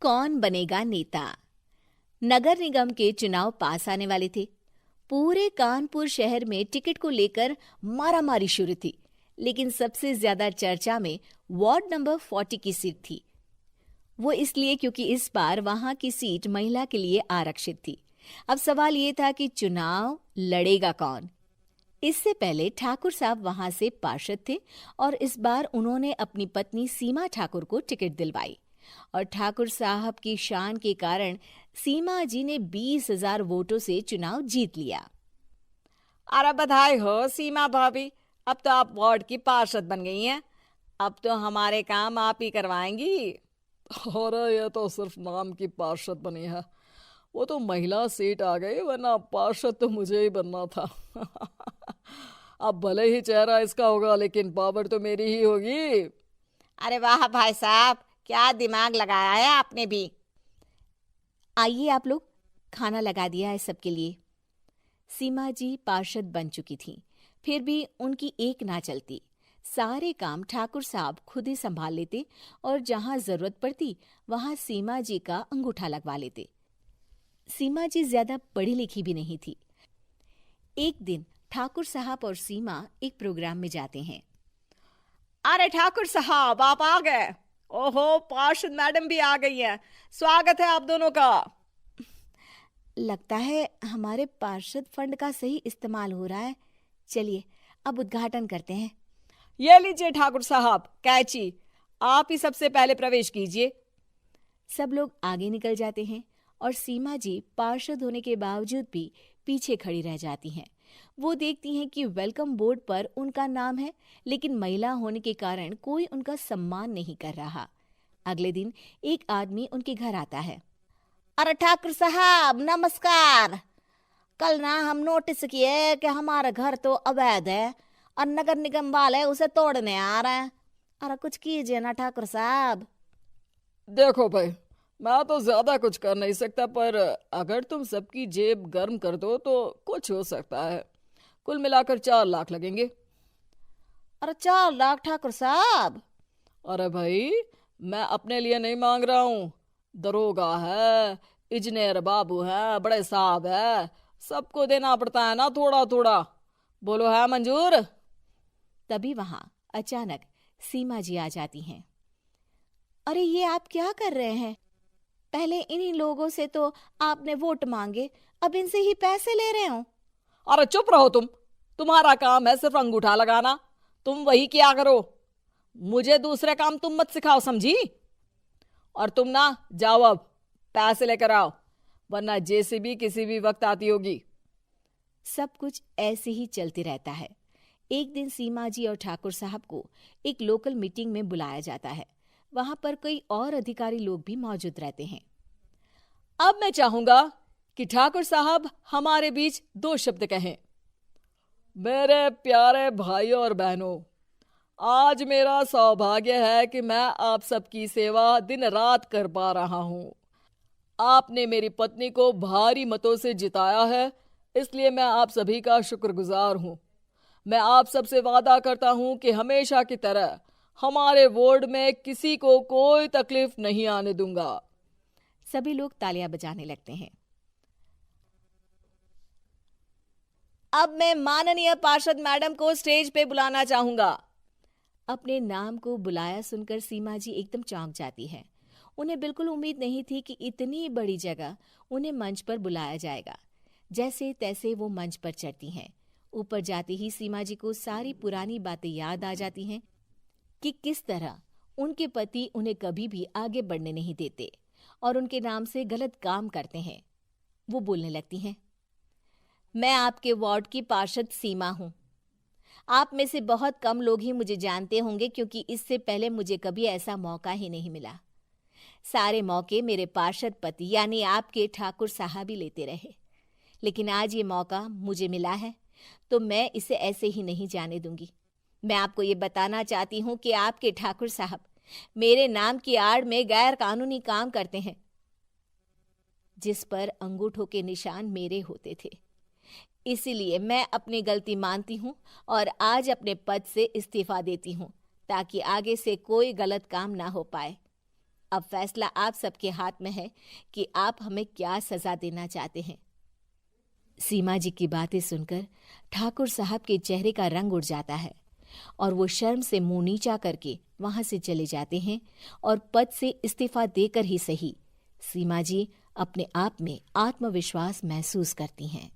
कौन बनेगा नेता। नगर निगम के चुनाव पास आने वाले थे। पूरे कानपुर शहर में टिकट को लेकर मारामारी शुरू थी, लेकिन सबसे ज्यादा चर्चा में वार्ड नंबर 40 की सीट थी। वो इसलिए क्योंकि इस बार वहां की सीट महिला के लिए आरक्षित थी। अब सवाल ये था कि चुनाव लड़ेगा कौन। इससे पहले ठाकुर साहब वहां से पार्षद थे और इस बार उन्होंने अपनी पत्नी सीमा ठाकुर को टिकट दिलवाई और ठाकुर साहब की शान के कारण सीमा जी ने 20,000 वोटों से चुनाव जीत लिया। अरे बधाई हो सीमा भाभी, अब तो आप वार्ड की पार्षद बन गई हैं। अब तो हमारे काम आप ही करवाएंगी। अरे ये तो सिर्फ नाम की पार्षद बनी है, वो तो महिला सीट आ गई, वरना पार्षद तो मुझे ही बनना था। अब भले ही चेहरा इसका होगा, लेकिन पावर तो मेरी ही होगी। अरे वाह भाई साहब, क्या दिमाग लगाया है आपने भी। आइए आप लोग, खाना लगा दिया है सबके लिए। सीमा जी पार्षद बन चुकी थीं, फिर भी उनकी एक ना चलती। सारे काम ठाकुर साहब खुद ही संभाल लेते और जहां जरूरत पड़ती वहां सीमा जी का अंगूठा लगवा लेते। सीमा जी ज्यादा पढ़ी लिखी भी नहीं थी। एक दिन ठाकुर साहब और सीमा एक प्रोग्राम में जाते हैं। अरे ठाकुर साहब, आप आ गए। ओहो, पार्षद मैडम भी आ गई हैं। स्वागत है आप दोनों का। लगता है हमारे पार्षद फंड का सही इस्तेमाल हो रहा है। चलिए अब उद्घाटन करते हैं। ये लीजिए ठाकुर साहब कैची, आप ही सबसे पहले प्रवेश कीजिए। सब लोग आगे निकल जाते हैं और सीमा जी पार्षद होने के बावजूद भी पीछे खड़ी रह जाती हैं। वो देखती हैं कि वेलकम बोर्ड पर उनका नाम है, लेकिन महिला होने के कारण कोई उनका सम्मान नहीं कर रहा। अगले दिन एक आदमी उनके घर आता है। अरे ठाकुर साहब नमस्कार। कल ना हम नोटिस किए कि हमारा घर तो अवैध है और नगर निगम वाले उसे तोड़ने आ रहे हैं। अरे कुछ कीजिए ना ठाकुर साहब। देखो भाई, मैं तो ज्यादा कुछ कर नहीं सकता, पर अगर तुम सबकी जेब गर्म कर दो तो कुछ हो सकता है। कुल मिलाकर 4 लाख लगेंगे। अरे 4 लाख ठाकुर साहब? अरे भाई, मैं अपने लिए नहीं मांग रहा हूँ। दरोगा है, इंजीनियर बाबू है, बड़े साहब है, सबको देना पड़ता है ना थोड़ा थोड़ा। बोलो है मंजूर? तभी वहां अचानक सीमा जी आ जाती हैं। अरे ये आप क्या कर रहे हैं? पहले इन्हीं लोगों से तो आपने वोट मांगे, अब इनसे ही पैसे ले रहे हो। अरे चुप रहो तुम, तुम्हारा काम है सिर्फ अंगूठा लगाना, तुम वही किया करो। मुझे दूसरे काम तुम मत सिखाओ, समझी? और तुम ना जाओ, अब पैसे लेकर आओ, वरना जेसीबी किसी भी वक्त आती होगी। सब कुछ ऐसे ही चलते रहता है। एक दिन सीमा जी और ठाकुर साहब को एक लोकल मीटिंग में बुलाया जाता है। वहां पर कई और अधिकारी लोग भी मौजूद रहते हैं। अब मैं चाहूंगा कि ठाकुर साहब हमारे बीच 2 शब्द कहें। मेरे प्यारे भाइयों और बहनों, आज मेरा सौभाग्य है कि मैं आप सबकी सेवा दिन रात कर पा रहा हूं। आपने मेरी पत्नी को भारी मतों से जिताया है, इसलिए मैं आप सभी का शुक्रगुजार हूं। मैं आप सबसे वादा करता हूं कि हमेशा की तरह हमारे वार्ड में किसी को कोई तकलीफ नहीं आने दूंगा। सभी लोग तालियां बजाने लगते हैं। अब मैं माननीय पार्षद मैडम को स्टेज पे बुलाना चाहूंगा। अपने नाम को बुलाया सुनकर सीमा जी एकदम चौंक जाती है। उन्हें बिल्कुल उम्मीद नहीं थी कि इतनी बड़ी जगह उन्हें मंच पर बुलाया जाएगा। जैसे तैसे वो मंच पर चढ़ती हैं। ऊपर जाते ही सीमा जी को सारी पुरानी बातें याद आ जाती हैं कि किस तरह उनके पति उन्हें कभी भी आगे बढ़ने नहीं देते और उनके नाम से गलत काम करते हैं। वो बोलने लगती हैं। मैं आपके वार्ड की पार्षद सीमा हूं। आप में से बहुत कम लोग ही मुझे जानते होंगे, क्योंकि इससे पहले मुझे कभी ऐसा मौका ही नहीं मिला। सारे मौके मेरे पार्षद पति यानी आपके ठाकुर साहब ही लेते रहे, लेकिन आज ये मौका मुझे मिला है तो मैं इसे ऐसे ही नहीं जाने दूंगी। मैं आपको ये बताना चाहती हूँ कि आपके ठाकुर साहब मेरे नाम की आड़ में गैर कानूनी काम करते हैं, जिस पर अंगूठों के निशान मेरे होते थे। इसीलिए मैं अपनी गलती मानती हूँ और आज अपने पद से इस्तीफा देती हूँ, ताकि आगे से कोई गलत काम ना हो पाए। अब फैसला आप सबके हाथ में है कि आप हमें क्या सजा देना चाहते हैं। सीमा जी की बातें सुनकर ठाकुर साहब के चेहरे का रंग उड़ जाता है और वो शर्म से मुंह नीचा करके वहां से चले जाते हैं और पद से इस्तीफा देकर ही सही सीमा जी अपने आप में आत्मविश्वास महसूस करती हैं।